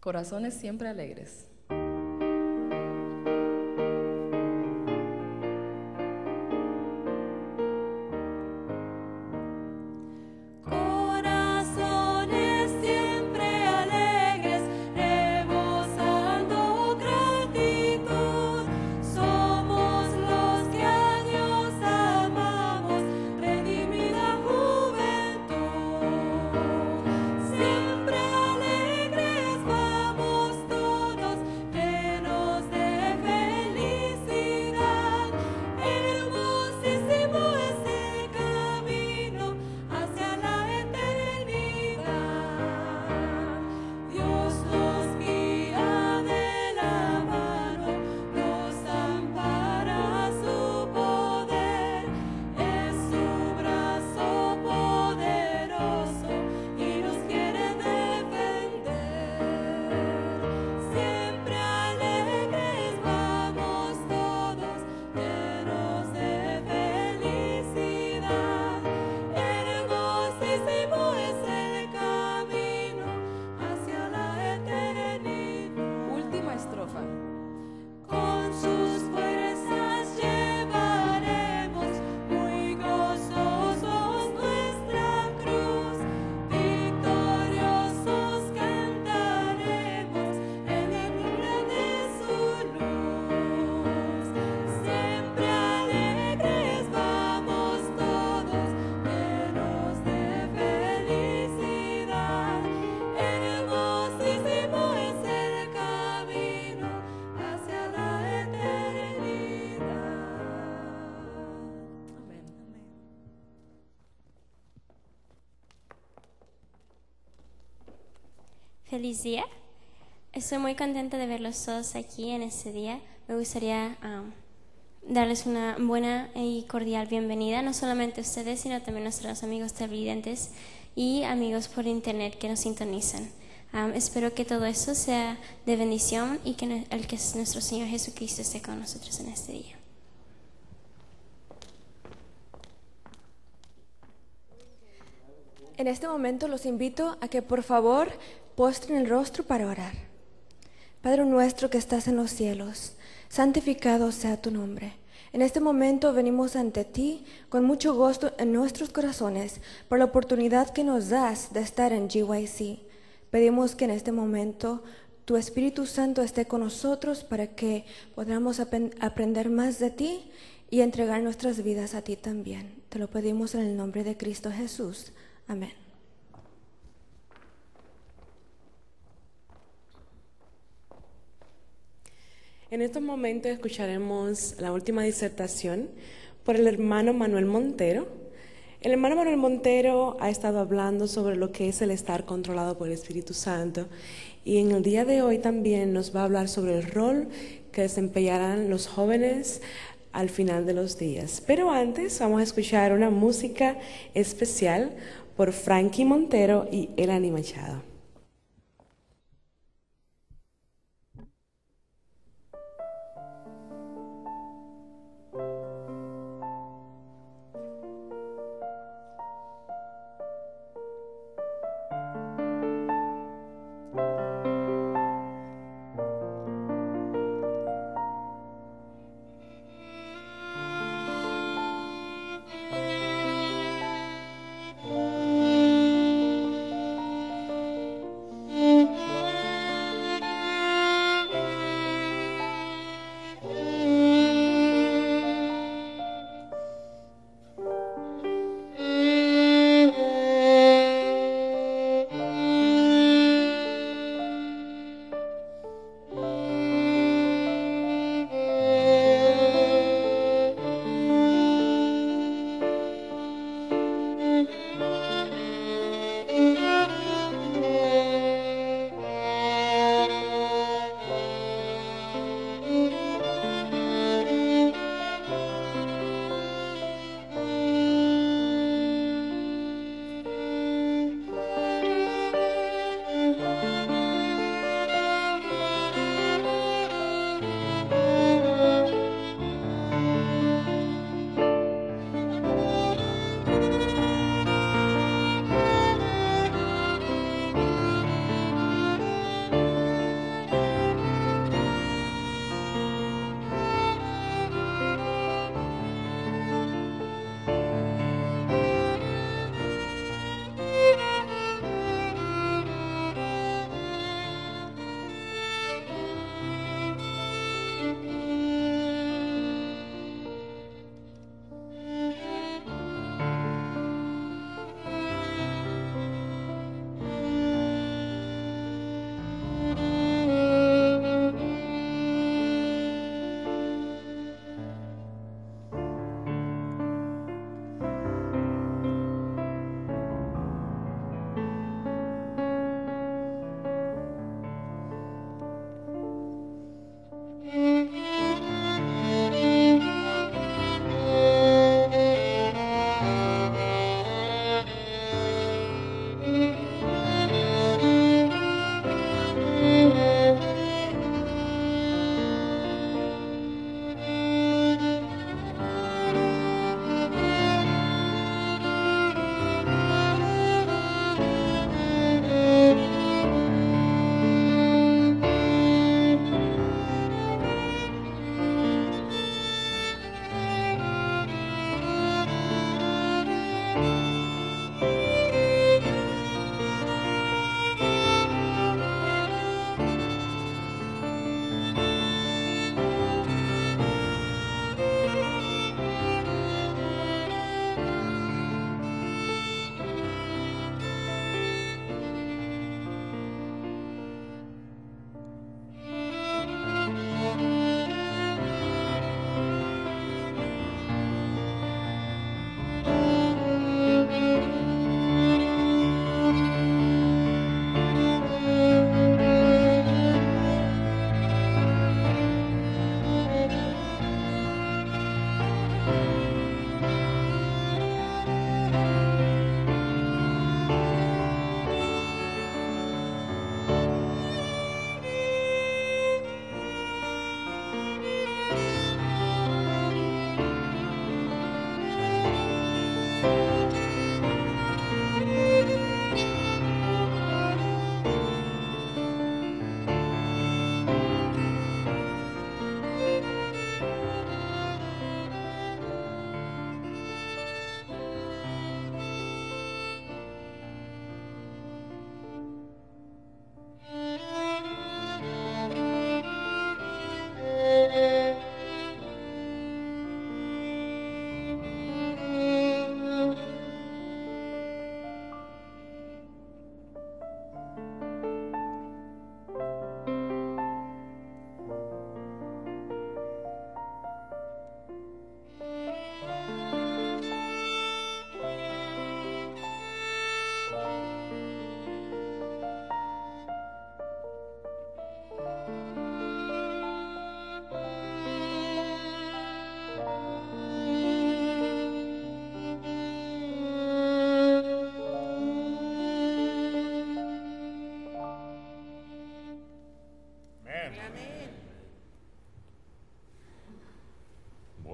Corazones siempre alegres. Feliz día. Estoy muy contenta de verlos todos aquí en este día. Me gustaría darles una buena y cordial bienvenida, no solamente a ustedes, sino también a nuestros amigos televidentes y amigos por internet que nos sintonizan. Espero que todo eso sea de bendición y que nuestro Señor Jesucristo esté con nosotros en este día. En este momento los invito a que por favor postren el rostro para orar. Padre nuestro que estás en los cielos, santificado sea tu nombre. En este momento venimos ante ti con mucho gozo en nuestros corazones por la oportunidad que nos das de estar en GYC. Pedimos que en este momento tu Espíritu Santo esté con nosotros para que podamos aprender más de ti y entregar nuestras vidas a ti también. Te lo pedimos en el nombre de Cristo Jesús. Amén. En estos momentos escucharemos la última disertación por el hermano Manuel Montero. El hermano Manuel Montero ha estado hablando sobre lo que es el estar controlado por el Espíritu Santo y en el día de hoy también nos va a hablar sobre el rol que desempeñarán los jóvenes al final de los días. Pero antes vamos a escuchar una música especial por Frankie Montero y Elani Machado.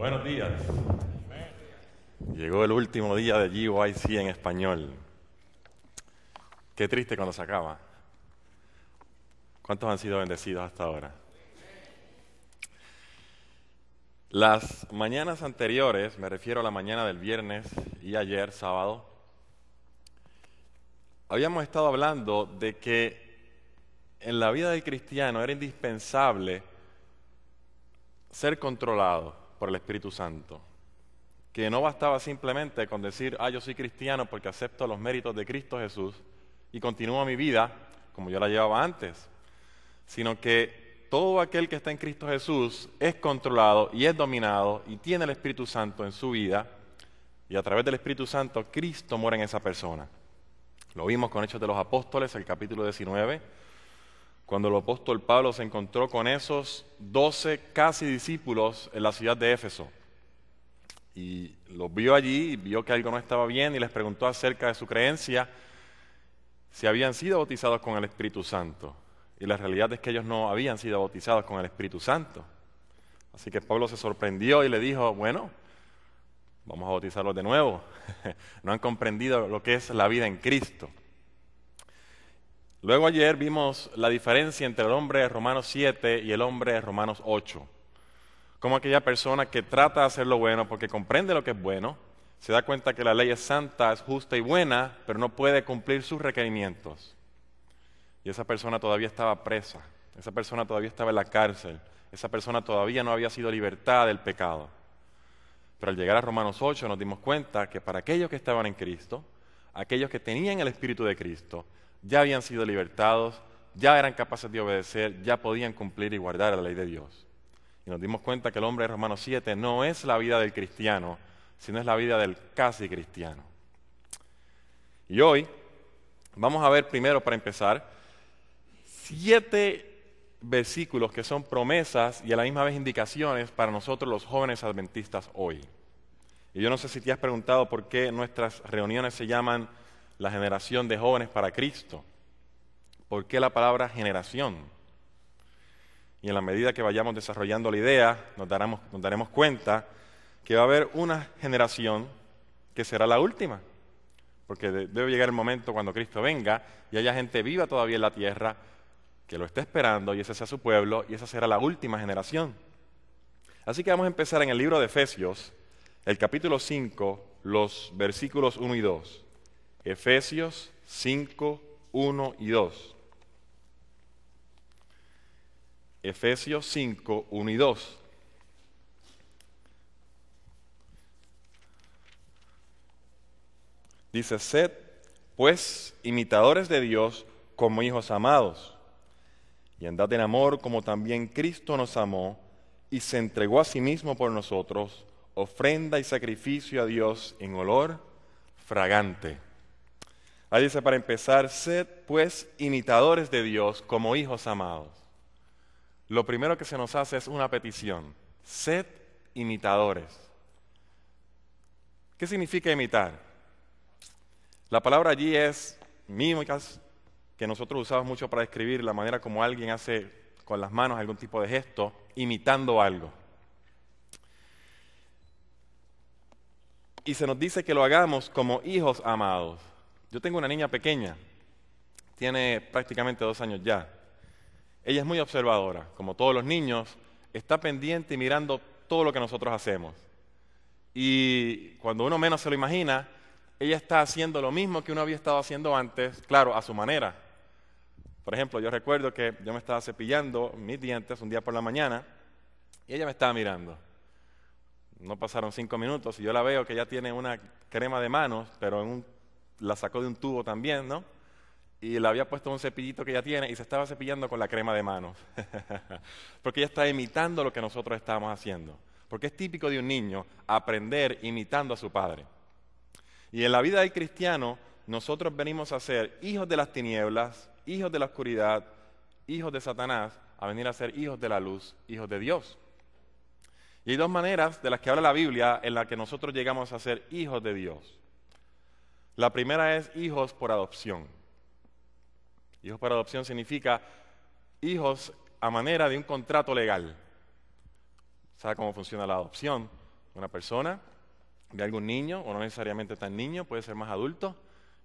Buenos días. Llegó el último día de GYC en español. Qué triste cuando se acaba. ¿Cuántos han sido bendecidos hasta ahora? Las mañanas anteriores, me refiero a la mañana del viernes y ayer, sábado, habíamos estado hablando de que en la vida del cristiano era indispensable ser controlado por el Espíritu Santo. Que no bastaba simplemente con decir, yo soy cristiano porque acepto los méritos de Cristo Jesús y continúo mi vida como yo la llevaba antes, sino que todo aquel que está en Cristo Jesús es controlado y es dominado y tiene el Espíritu Santo en su vida, y a través del Espíritu Santo Cristo mora en esa persona. Lo vimos con Hechos de los Apóstoles, el capítulo 19, cuando el apóstol Pablo se encontró con esos 12 casi discípulos en la ciudad de Éfeso. Y los vio allí, y vio que algo no estaba bien y les preguntó acerca de su creencia, si habían sido bautizados con el Espíritu Santo. Y la realidad es que ellos no habían sido bautizados con el Espíritu Santo. Así que Pablo se sorprendió y le dijo, bueno, vamos a bautizarlos de nuevo. No han comprendido lo que es la vida en Cristo. Luego ayer vimos la diferencia entre el hombre de Romanos 7 y el hombre de Romanos 8. Como aquella persona que trata de hacer lo bueno porque comprende lo que es bueno, se da cuenta que la ley es santa, es justa y buena, pero no puede cumplir sus requerimientos. Y esa persona todavía estaba presa, esa persona todavía estaba en la cárcel, esa persona todavía no había sido libertada del pecado. Pero al llegar a Romanos 8 nos dimos cuenta que para aquellos que estaban en Cristo, aquellos que tenían el Espíritu de Cristo, ya habían sido libertados, ya eran capaces de obedecer, ya podían cumplir y guardar la ley de Dios. Y nos dimos cuenta que el hombre de Romanos 7 no es la vida del cristiano, sino es la vida del casi cristiano. Y hoy vamos a ver primero, para empezar, 7 versículos que son promesas y a la misma vez indicaciones para nosotros los jóvenes adventistas hoy. Y yo no sé si te has preguntado por qué nuestras reuniones se llaman la generación de jóvenes para Cristo. ¿Por qué la palabra generación? Y en la medida que vayamos desarrollando la idea, nos daremos cuenta que va a haber una generación que será la última. Porque debe llegar el momento cuando Cristo venga y haya gente viva todavía en la tierra que lo está esperando, y ese sea su pueblo, y esa será la última generación. Así que vamos a empezar en el libro de Efesios, el capítulo 5, los versículos 1 y 2. Efesios 5, 1 y 2. Efesios 5, 1 y 2. Dice, sed, pues, imitadores de Dios como hijos amados, y andad en amor como también Cristo nos amó y se entregó a sí mismo por nosotros, ofrenda y sacrificio a Dios en olor fragante. Ahí dice, para empezar, sed pues imitadores de Dios como hijos amados. Lo primero que se nos hace es una petición, sed imitadores. ¿Qué significa imitar? La palabra allí es mímicas, que nosotros usamos mucho para describir la manera como alguien hace con las manos algún tipo de gesto, imitando algo. Y se nos dice que lo hagamos como hijos amados. Yo tengo una niña pequeña, tiene prácticamente 2 años ya. Ella es muy observadora, como todos los niños, está pendiente y mirando todo lo que nosotros hacemos. Y cuando uno menos se lo imagina, ella está haciendo lo mismo que uno había estado haciendo antes, claro, a su manera. Por ejemplo, yo recuerdo que yo me estaba cepillando mis dientes un día por la mañana y ella me estaba mirando. No pasaron 5 minutos y yo la veo que ella tiene una crema de manos, pero la sacó de un tubo también, ¿no? Y le había puesto un cepillito que ella tiene y se estaba cepillando con la crema de manos. Porque ella está imitando lo que nosotros estábamos haciendo. Porque es típico de un niño aprender imitando a su padre. Y en la vida del cristiano, nosotros venimos a ser hijos de las tinieblas, hijos de la oscuridad, hijos de Satanás, a venir a ser hijos de la luz, hijos de Dios. Y hay 2 maneras de las que habla la Biblia en las que nosotros llegamos a ser hijos de Dios. La primera es hijos por adopción. Hijos por adopción significa hijos a manera de un contrato legal. ¿Sabe cómo funciona la adopción? una persona ve a algún niño, o no necesariamente tan niño, puede ser más adulto,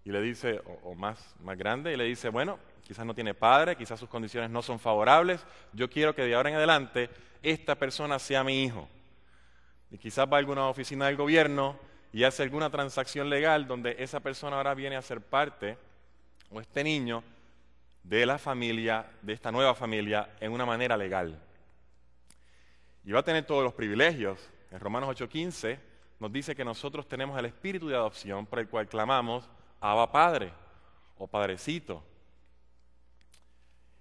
y le dice, o más grande, y le dice, bueno, quizás no tiene padre, quizás sus condiciones no son favorables, yo quiero que de ahora en adelante esta persona sea mi hijo. Y quizás va a alguna oficina del gobierno y hace alguna transacción legal donde esa persona ahora viene a ser parte, o este niño, de la familia, de esta nueva familia, en una manera legal. Y va a tener todos los privilegios. En Romanos 8:15 nos dice que nosotros tenemos el espíritu de adopción por el cual clamamos, Abba Padre, o Padrecito.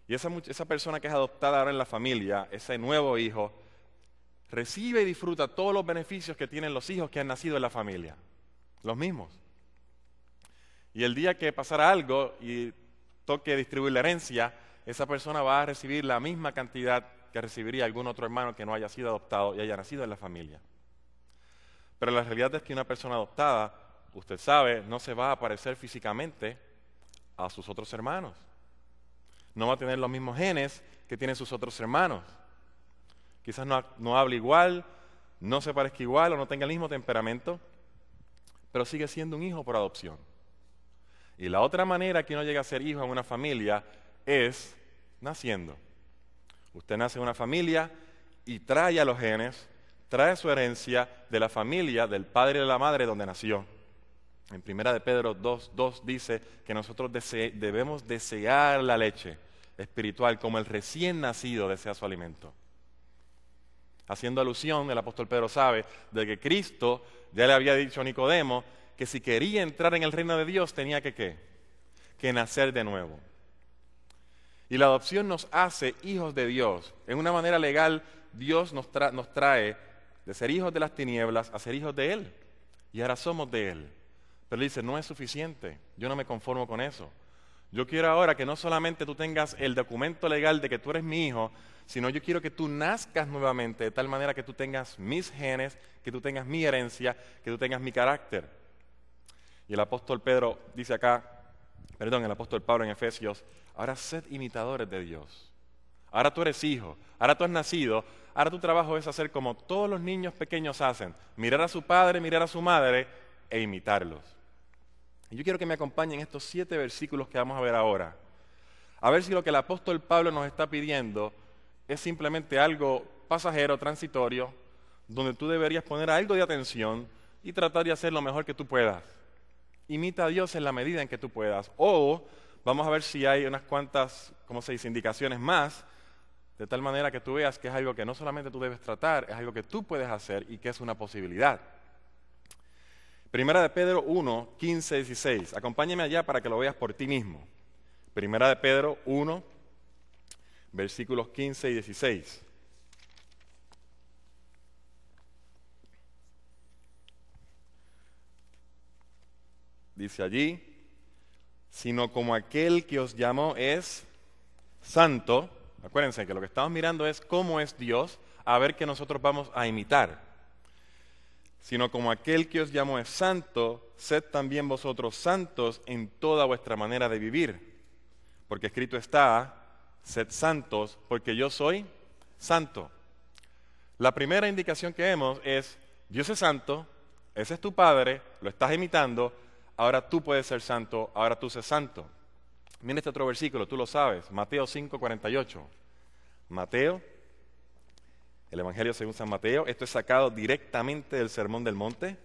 Y esa persona que es adoptada ahora en la familia, ese nuevo hijo, recibe y disfruta todos los beneficios que tienen los hijos que han nacido en la familia, los mismos. Y el día que pasara algo y toque distribuir la herencia, esa persona va a recibir la misma cantidad que recibiría algún otro hermano que no haya sido adoptado y haya nacido en la familia. Pero la realidad es que una persona adoptada, usted sabe, no se va a parecer físicamente a sus otros hermanos. No va a tener los mismos genes que tienen sus otros hermanos. Quizás no hable igual, no se parezca igual o no tenga el mismo temperamento, pero sigue siendo un hijo por adopción. Y la otra manera que uno llega a ser hijo en una familia es naciendo. Usted nace en una familia y trae a los genes, trae su herencia de la familia, del padre y de la madre donde nació. En 1 de Pedro 2:2 dice que nosotros debemos desear la leche espiritual como el recién nacido desea su alimento. Haciendo alusión, el apóstol Pedro sabe de que Cristo ya le había dicho a Nicodemo que si quería entrar en el reino de Dios tenía que nacer de nuevo. Y la adopción nos hace hijos de Dios. En una manera legal, Dios nos trae de ser hijos de las tinieblas a ser hijos de Él. Y ahora somos de Él. Pero Él dice, no es suficiente, yo no me conformo con eso. Yo quiero ahora que no solamente tú tengas el documento legal de que tú eres mi hijo, sino yo quiero que tú nazcas nuevamente de tal manera que tú tengas mis genes, que tú tengas mi herencia, que tú tengas mi carácter. Y el apóstol Pablo en Efesios, ahora sed imitadores de Dios. Ahora tú eres hijo, ahora tú has nacido, ahora tu trabajo es hacer como todos los niños pequeños hacen, mirar a su padre, mirar a su madre e imitarlos. Y yo quiero que me acompañen estos 7 versículos que vamos a ver ahora. A ver si lo que el apóstol Pablo nos está pidiendo es simplemente algo pasajero, transitorio, donde tú deberías poner algo de atención y tratar de hacer lo mejor que tú puedas. Imita a Dios en la medida en que tú puedas. O vamos a ver si hay unas cuantas, indicaciones más, de tal manera que tú veas que es algo que no solamente tú debes tratar, es algo que tú puedes hacer y que es una posibilidad. Primera de Pedro 1, 15, 16. Acompáñame allá para que lo veas por ti mismo. Primera de Pedro 1, versículos 15 y 16. Dice allí, sino como aquel que os llamó es santo. Acuérdense que lo que estamos mirando es cómo es Dios, a ver qué nosotros vamos a imitar. Sino como aquel que os llamó es santo, sed también vosotros santos en toda vuestra manera de vivir. Porque escrito está, sed santos, porque yo soy santo. La primera indicación que vemos es, Dios es santo, ese es tu Padre, lo estás imitando, ahora tú puedes ser santo, ahora tú sé santo. Mira este otro versículo, tú lo sabes, Mateo 5:48. Mateo, el Evangelio según San Mateo, esto es sacado directamente del Sermón del Monte.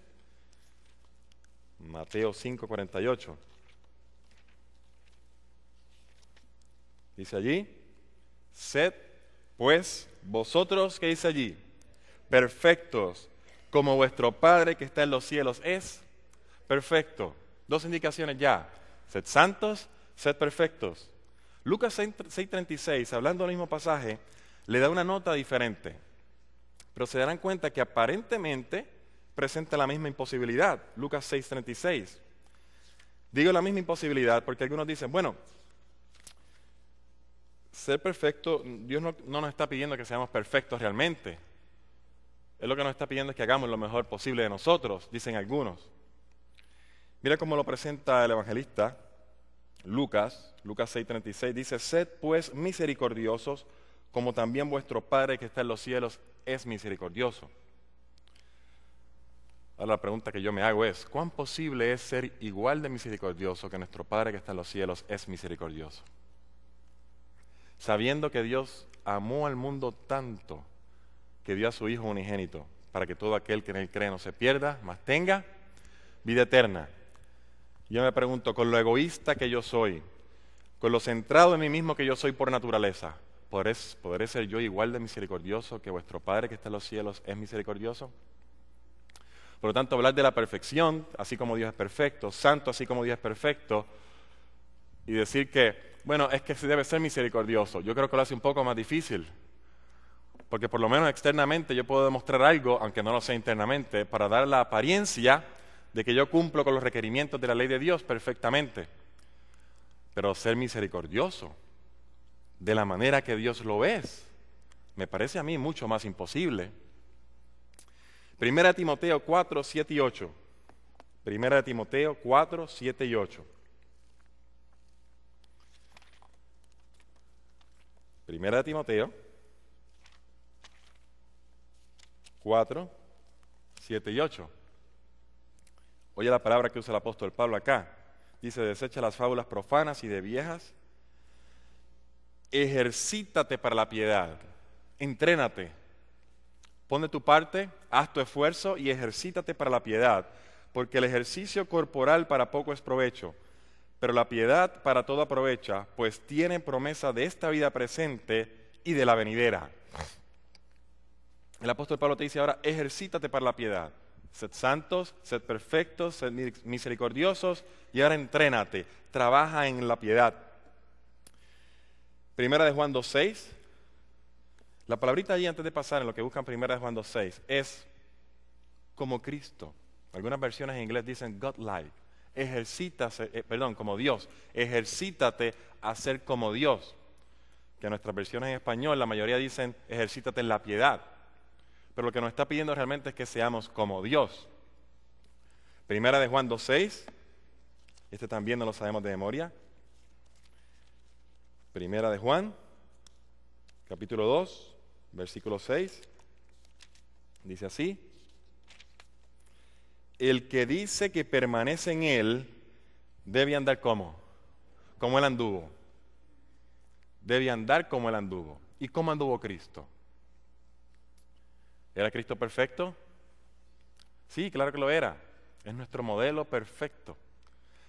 Mateo 5:48. Dice allí, sed pues vosotros, ¿qué dice allí? Perfectos, como vuestro Padre que está en los cielos es perfecto. 2 indicaciones ya, sed santos, sed perfectos. Lucas 6:36, hablando del mismo pasaje, le da una nota diferente, pero se darán cuenta que aparentemente presenta la misma imposibilidad. Lucas 6:36. Digo la misma imposibilidad porque algunos dicen, bueno, ser perfecto, Dios no nos está pidiendo que seamos perfectos realmente. Él lo que nos está pidiendo es que hagamos lo mejor posible de nosotros, dicen algunos. Mira cómo lo presenta el evangelista Lucas 6:36, dice, sed pues misericordiosos, como también vuestro Padre que está en los cielos es misericordioso. Ahora la pregunta que yo me hago es, ¿cuán posible es ser igual de misericordioso que nuestro Padre que está en los cielos es misericordioso? Sabiendo que Dios amó al mundo tanto que dio a su Hijo unigénito para que todo aquel que en Él cree no se pierda, mas tenga vida eterna. Yo me pregunto, con lo egoísta que yo soy, con lo centrado en mí mismo que yo soy por naturaleza, ¿podré ser yo igual de misericordioso que vuestro Padre que está en los cielos es misericordioso? Por lo tanto, hablar de la perfección, así como Dios es perfecto, santo así como Dios es perfecto, y decir que, bueno, es que se debe ser misericordioso, yo creo que lo hace un poco más difícil, porque por lo menos externamente yo puedo demostrar algo, aunque no lo sea internamente, para dar la apariencia de que yo cumplo con los requerimientos de la ley de Dios perfectamente. Pero ser misericordioso, de la manera que Dios lo es, me parece a mí mucho más imposible. 1 Timoteo 4, 7 y 8. 1 Timoteo 4, 7 y 8. 1 Timoteo 4, 7 y 8. Oye la palabra que usa el apóstol Pablo acá. Dice, desecha las fábulas profanas y de viejas. Ejercítate para la piedad. Entrénate. Pon de tu parte, haz tu esfuerzo y ejercítate para la piedad, porque el ejercicio corporal para poco es provecho, pero la piedad para todo aprovecha, pues tiene promesa de esta vida presente y de la venidera. El apóstol Pablo te dice ahora, ejercítate para la piedad. Sed santos, sed perfectos, sed misericordiosos y ahora entrénate, trabaja en la piedad. 1 de Juan 2:6. La palabrita allí antes de pasar en lo que buscan 1 de Juan 2:6 es como Cristo. Algunas versiones en inglés dicen God-like. Como Dios. Ejercítate a ser como Dios. Que en nuestras versiones en español la mayoría dicen ejercítate en la piedad. Pero lo que nos está pidiendo realmente es que seamos como Dios. 1 de Juan 2:6. Este también no lo sabemos de memoria. 1 de Juan, capítulo 2, versículo 6. Dice así. El que dice que permanece en Él debe andar como Él anduvo. Debe andar como Él anduvo. ¿Y cómo anduvo Cristo? ¿Era Cristo perfecto? Sí, claro que lo era. Es nuestro modelo perfecto.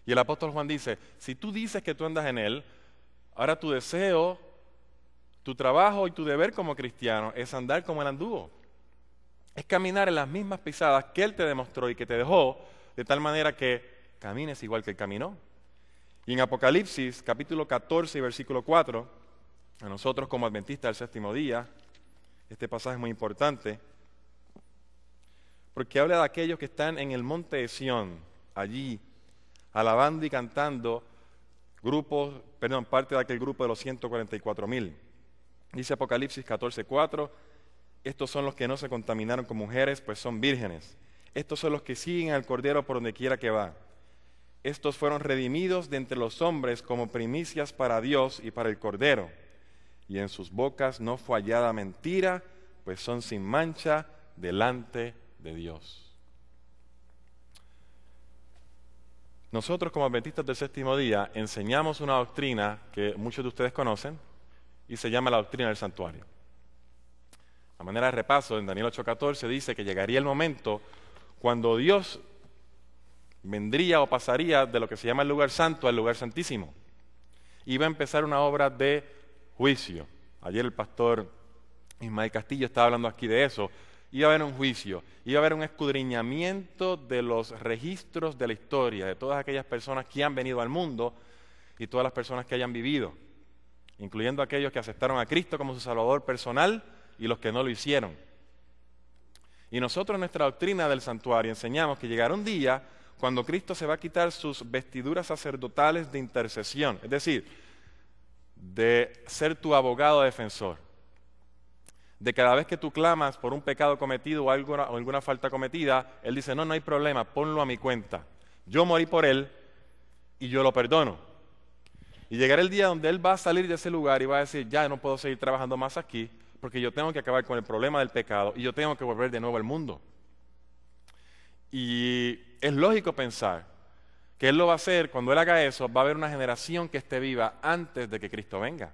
Y el apóstol Juan dice, si tú dices que tú andas en Él, ahora tu deseo, tu trabajo y tu deber como cristiano es andar como Él anduvo. Es caminar en las mismas pisadas que Él te demostró y que te dejó, de tal manera que camines igual que Él caminó. Y en Apocalipsis, capítulo 14 y versículo 4, a nosotros como adventistas del séptimo día, este pasaje es muy importante, porque habla de aquellos que están en el monte de Sión, allí, alabando y cantando, parte de aquel grupo de los 144,000. Dice Apocalipsis 14:4, estos son los que no se contaminaron con mujeres, pues son vírgenes. Estos son los que siguen al Cordero por donde quiera que va. Estos fueron redimidos de entre los hombres como primicias para Dios y para el Cordero. Y en sus bocas no fue hallada mentira, pues son sin mancha delante de Dios. Nosotros como adventistas del séptimo día enseñamos una doctrina que muchos de ustedes conocen y se llama la doctrina del santuario. A manera de repaso, en Daniel 8:14 dice que llegaría el momento cuando Dios vendría o pasaría de lo que se llama el lugar santo al lugar santísimo. Iba a empezar una obra de juicio. Ayer el pastor Ismael Castillo estaba hablando aquí de eso. Iba a haber un juicio, iba a haber un escudriñamiento de los registros de la historia, de todas aquellas personas que han venido al mundo y todas las personas que hayan vivido, incluyendo aquellos que aceptaron a Cristo como su Salvador personal y los que no lo hicieron. Y nosotros en nuestra doctrina del santuario enseñamos que llegará un día cuando Cristo se va a quitar sus vestiduras sacerdotales de intercesión, es decir, de ser tu abogado defensor. De cada vez que tú clamas por un pecado cometido o alguna falta cometida, Él dice, no hay problema, ponlo a mi cuenta. Yo morí por Él y yo lo perdono. Y llegará el día donde Él va a salir de ese lugar y va a decir, ya no puedo seguir trabajando más aquí, porque yo tengo que acabar con el problema del pecado y yo tengo que volver de nuevo al mundo. Y es lógico pensar que Él lo va a hacer. Cuando Él haga eso, va a haber una generación que esté viva antes de que Cristo venga.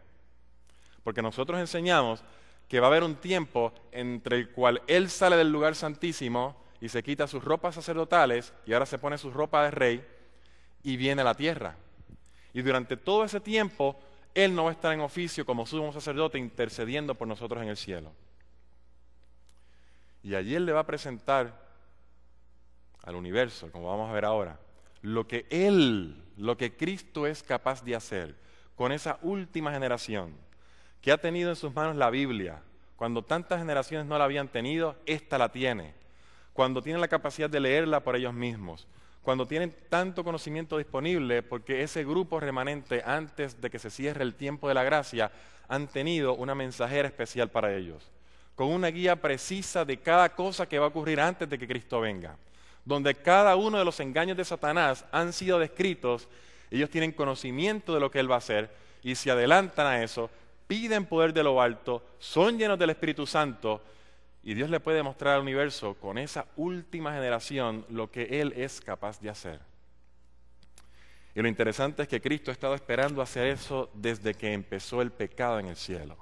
Porque nosotros enseñamos que va a haber un tiempo entre el cual Él sale del lugar santísimo y se quita sus ropas sacerdotales y ahora se pone sus ropas de rey y viene a la tierra. Y durante todo ese tiempo, Él no va a estar en oficio como sumo sacerdote intercediendo por nosotros en el cielo. Y allí Él le va a presentar al universo, como vamos a ver ahora, lo que Cristo es capaz de hacer con esa última generación que ha tenido en sus manos la Biblia. Cuando tantas generaciones no la habían tenido, esta la tiene. Cuando tienen la capacidad de leerla por ellos mismos. Cuando tienen tanto conocimiento disponible, porque ese grupo remanente, antes de que se cierre el tiempo de la gracia, han tenido una mensajera especial para ellos, con una guía precisa de cada cosa que va a ocurrir antes de que Cristo venga, donde cada uno de los engaños de Satanás han sido descritos. Ellos tienen conocimiento de lo que Él va a hacer y se adelantan a eso, piden poder de lo alto, son llenos del Espíritu Santo, y Dios le puede mostrar al universo con esa última generación lo que Él es capaz de hacer. Y lo interesante es que Cristo ha estado esperando hacer eso desde que empezó el pecado en el cielo.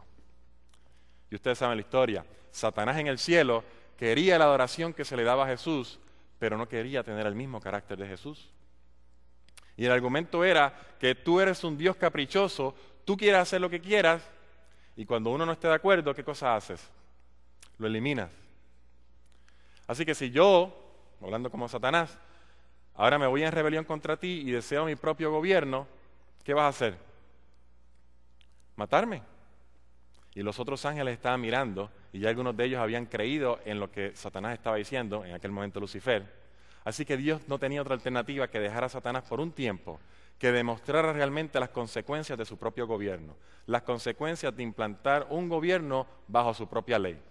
Y ustedes saben la historia. Satanás en el cielo quería la adoración que se le daba a Jesús, pero no quería tener el mismo carácter de Jesús. Y el argumento era que tú eres un Dios caprichoso, tú quieres hacer lo que quieras, y cuando uno no esté de acuerdo, ¿qué cosa haces? Lo eliminas. Así que si yo, hablando como Satanás, ahora me voy en rebelión contra ti y deseo mi propio gobierno, ¿qué vas a hacer? Matarme. Y los otros ángeles estaban mirando, y ya algunos de ellos habían creído en lo que Satanás estaba diciendo, en aquel momento Lucifer. Así que Dios no tenía otra alternativa que dejar a Satanás por un tiempo, que demostrara realmente las consecuencias de su propio gobierno, las consecuencias de implantar un gobierno bajo su propia ley.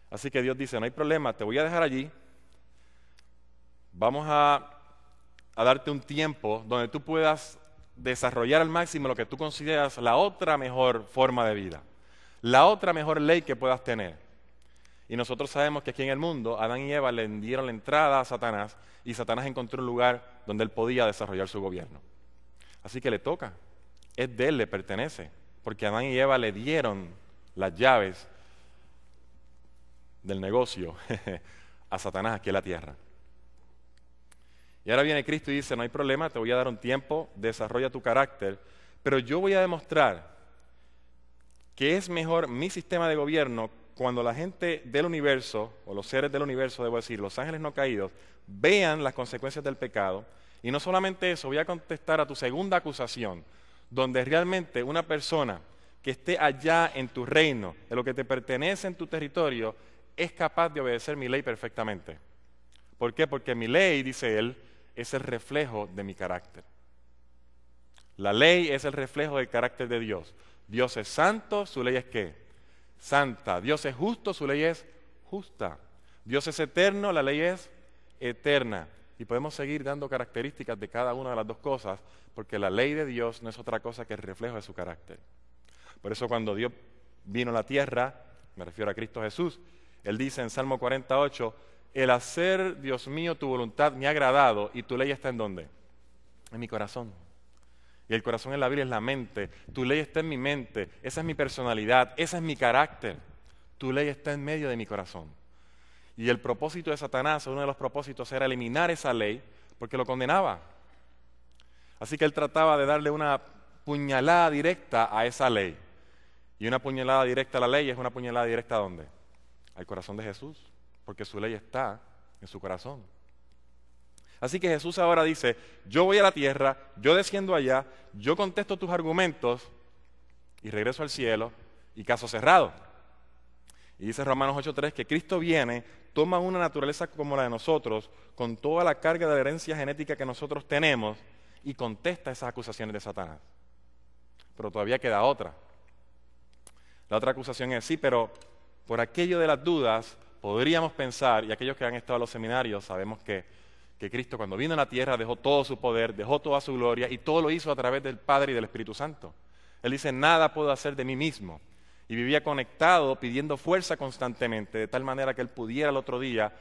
Así que Dios dice, no hay problema, te voy a dejar allí, vamos a darte un tiempo donde tú puedas desarrollar al máximo lo que tú consideras la otra mejor forma de vida, la otra mejor ley que puedas tener. Y nosotros sabemos que aquí en el mundo, Adán y Eva le dieron la entrada a Satanás, y Satanás encontró un lugar donde él podía desarrollar su gobierno. Así que le toca, es de él, le pertenece, porque Adán y Eva le dieron las llaves del negocio a Satanás aquí en la tierra. Y ahora viene Cristo y dice, no hay problema, te voy a dar un tiempo, desarrolla tu carácter, pero yo voy a demostrar que es mejor mi sistema de gobierno cuando la gente del universo, o los seres del universo, debo decir, los ángeles no caídos, vean las consecuencias del pecado. Y no solamente eso, voy a contestar a tu segunda acusación, donde realmente una persona que esté allá en tu reino, en lo que te pertenece en tu territorio, es capaz de obedecer mi ley perfectamente. ¿Por qué? Porque mi ley, dice él, es el reflejo de mi carácter. La ley es el reflejo del carácter de Dios. Dios es santo, su ley es ¿qué? Santa. Dios es justo, su ley es justa. Dios es eterno, la ley es eterna. Y podemos seguir dando características de cada una de las dos cosas, porque la ley de Dios no es otra cosa que el reflejo de su carácter. Por eso cuando Dios vino a la tierra, me refiero a Cristo Jesús, Él dice en Salmo 48, el hacer, Dios mío, tu voluntad me ha agradado, y tu ley está ¿en dónde? En mi corazón. Y el corazón en la Biblia es la mente. Tu ley está en mi mente, esa es mi personalidad, ese es mi carácter. Tu ley está en medio de mi corazón. Y el propósito de Satanás, uno de los propósitos era eliminar esa ley porque lo condenaba. Así que él trataba de darle una puñalada directa a esa ley. Y una puñalada directa a la ley es una puñalada directa ¿a dónde? Al corazón de Jesús, porque su ley está en su corazón. Así que Jesús ahora dice, yo voy a la tierra, yo desciendo allá, yo contesto tus argumentos y regreso al cielo y caso cerrado. Y dice Romanos 8:3 que Cristo viene, toma una naturaleza como la de nosotros, con toda la carga de la herencia genética que nosotros tenemos y contesta esas acusaciones de Satanás. Pero todavía queda otra. La otra acusación es, sí, pero por aquello de las dudas podríamos pensar, y aquellos que han estado en los seminarios sabemos que Cristo cuando vino a la tierra dejó todo su poder, dejó toda su gloria y todo lo hizo a través del Padre y del Espíritu Santo. Él dice, nada puedo hacer de mí mismo. Y vivía conectado, pidiendo fuerza constantemente, de tal manera que él pudiera el otro día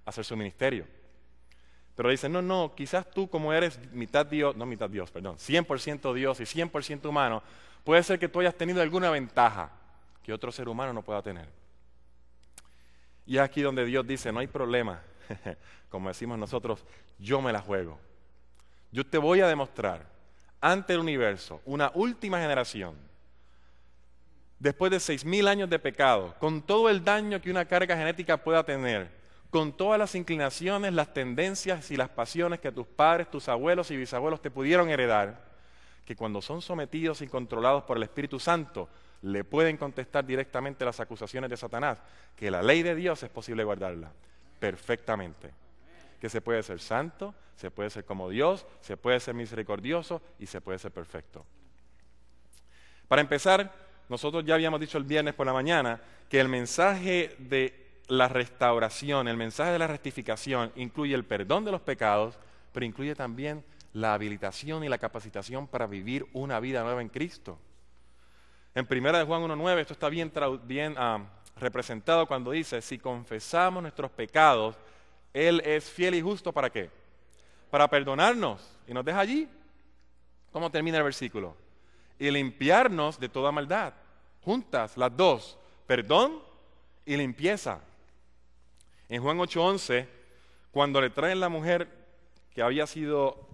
hacer su ministerio. Pero dicen, no, quizás tú como eres mitad Dios, no mitad Dios, perdón, 100% Dios y 100% humano, puede ser que tú hayas tenido alguna ventaja que otro ser humano no pueda tener. Y es aquí donde Dios dice, no hay problema, como decimos nosotros, yo me la juego. Yo te voy a demostrar ante el universo, una última generación, después de 6,000 años de pecado, con todo el daño que una carga genética pueda tener, con todas las inclinaciones, las tendencias y las pasiones que tus padres, tus abuelos y bisabuelos te pudieron heredar, que cuando son sometidos y controlados por el Espíritu Santo, le pueden contestar directamente las acusaciones de Satanás, que la ley de Dios es posible guardarla perfectamente. Que se puede ser santo, se puede ser como Dios, se puede ser misericordioso y se puede ser perfecto. Para empezar, nosotros ya habíamos dicho el viernes por la mañana que el mensaje de la restauración, el mensaje de la rectificación incluye el perdón de los pecados, pero incluye también la habilitación y la capacitación para vivir una vida nueva en Cristo. En 1 de Juan 1:9 esto está bien representado cuando dice, si confesamos nuestros pecados, Él es fiel y justo, ¿para qué? Para perdonarnos, y nos deja allí. ¿Cómo termina el versículo? Y limpiarnos de toda maldad. Juntas, las dos, perdón y limpieza. En Juan 8:11, cuando le traen la mujer que había sido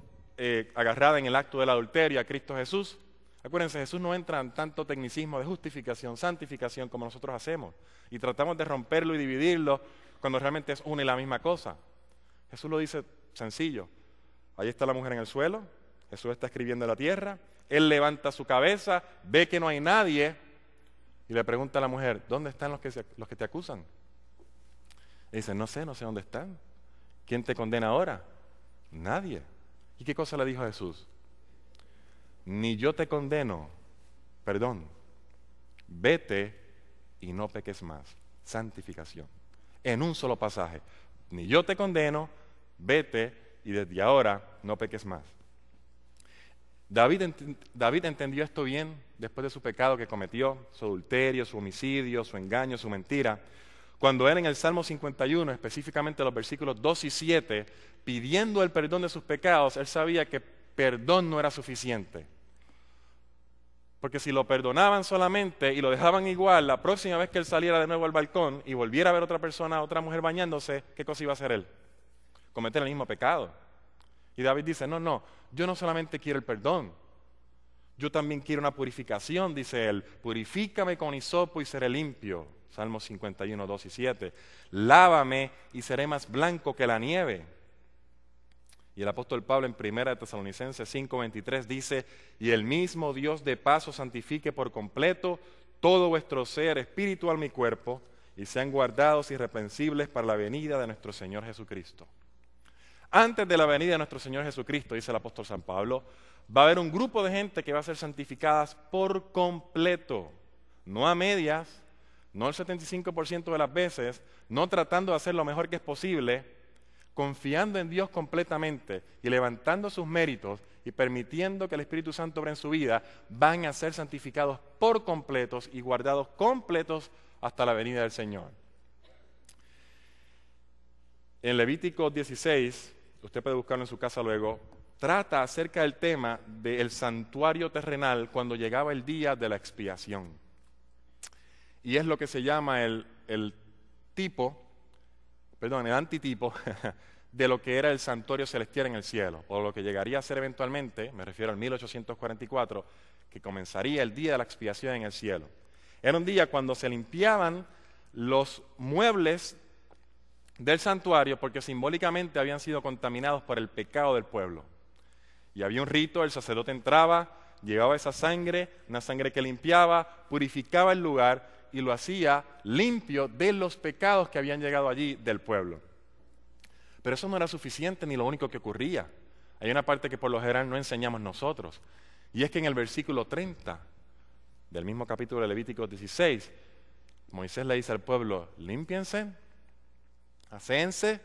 agarrada en el acto del adulterio a Cristo Jesús, acuérdense, Jesús no entra en tanto tecnicismo de justificación, santificación como nosotros hacemos, y tratamos de romperlo y dividirlo cuando realmente es una y la misma cosa. Jesús lo dice sencillo. Ahí está la mujer en el suelo, Jesús está escribiendo en la tierra, Él levanta su cabeza, ve que no hay nadie, y le pregunta a la mujer, ¿dónde están los que te acusan? Y dice, no sé dónde están. ¿Quién te condena ahora? Nadie. ¿Y qué cosa le dijo a Jesús? Ni yo te condeno, perdón, vete y no peques más. Santificación. En un solo pasaje. Ni yo te condeno, vete y desde ahora no peques más. David entendió esto bien después de su pecado que cometió, su adulterio, su homicidio, su engaño, su mentira. Cuando él en el Salmo 51, específicamente los versículos 2 y 7, pidiendo el perdón de sus pecados, él sabía que perdón no era suficiente. Porque si lo perdonaban solamente y lo dejaban igual, la próxima vez que él saliera de nuevo al balcón y volviera a ver a otra persona, a otra mujer bañándose, ¿qué cosa iba a hacer él? Cometer el mismo pecado. Y David dice, no, yo no solamente quiero el perdón, yo también quiero una purificación, dice él. Purifícame con hisopo y seré limpio. Salmos 51, 2 y 7. Lávame y seré más blanco que la nieve. Y el apóstol Pablo en 1 Tesalonicenses 5:23 dice, y el mismo Dios de paz os santifique por completo todo vuestro ser, espíritu, alma y cuerpo, y sean guardados irreprensibles para la venida de nuestro Señor Jesucristo. Antes de la venida de nuestro Señor Jesucristo, dice el apóstol San Pablo, va a haber un grupo de gente que va a ser santificadas por completo, no a medias, no el 75% de las veces, no tratando de hacer lo mejor que es posible, confiando en Dios completamente y levantando sus méritos y permitiendo que el Espíritu Santo obre en su vida, van a ser santificados por completos y guardados completos hasta la venida del Señor. En Levítico 16, usted puede buscarlo en su casa luego, trata acerca del tema del santuario terrenal cuando llegaba el día de la expiación. Y es lo que se llama el antitipo de lo que era el santuario celestial en el cielo, o lo que llegaría a ser eventualmente, me refiero al 1844, que comenzaría el día de la expiación en el cielo. Era un día cuando se limpiaban los muebles del santuario porque simbólicamente habían sido contaminados por el pecado del pueblo. Y había un rito, el sacerdote entraba, llevaba esa sangre, una sangre que limpiaba, purificaba el lugar y lo hacía limpio de los pecados que habían llegado allí del pueblo. Pero eso no era suficiente ni lo único que ocurría. Hay una parte que por lo general no enseñamos nosotros, y es que en el versículo 30 del mismo capítulo de Levítico 16, Moisés le dice al pueblo, límpiense, aséense,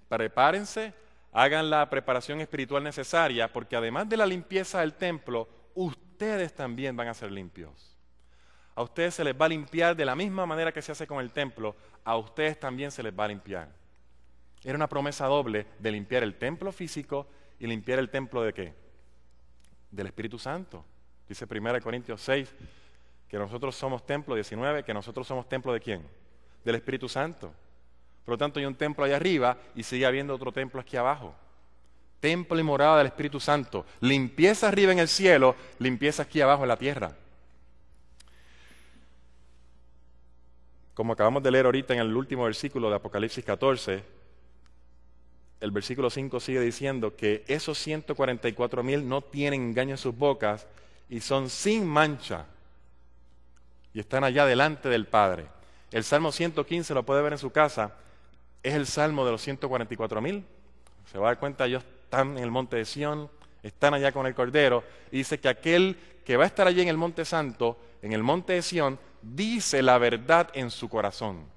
prepárense, hagan la preparación espiritual necesaria, porque además de la limpieza del templo, ustedes también van a ser limpios. A ustedes se les va a limpiar de la misma manera que se hace con el templo, a ustedes también se les va a limpiar. Era una promesa doble de limpiar el templo físico y limpiar el templo ¿de qué? Del Espíritu Santo. Dice 1 Corintios 6 que nosotros somos templo, 19, que nosotros somos templo ¿de quién? Del Espíritu Santo. Por lo tanto, hay un templo allá arriba y sigue habiendo otro templo aquí abajo. Templo y morada del Espíritu Santo. Limpieza arriba en el cielo, limpieza aquí abajo en la tierra. Como acabamos de leer ahorita en el último versículo de Apocalipsis 14, el versículo 5 sigue diciendo que esos 144,000 no tienen engaño en sus bocas y son sin mancha. Y están allá delante del Padre. El Salmo 115 lo puede ver en su casa. Es el Salmo de los 144,000. Se va a dar cuenta, ellos están en el monte de Sión, están allá con el Cordero. Y dice que aquel que va a estar allí en el monte santo, en el monte de Sión, dice la verdad en su corazón.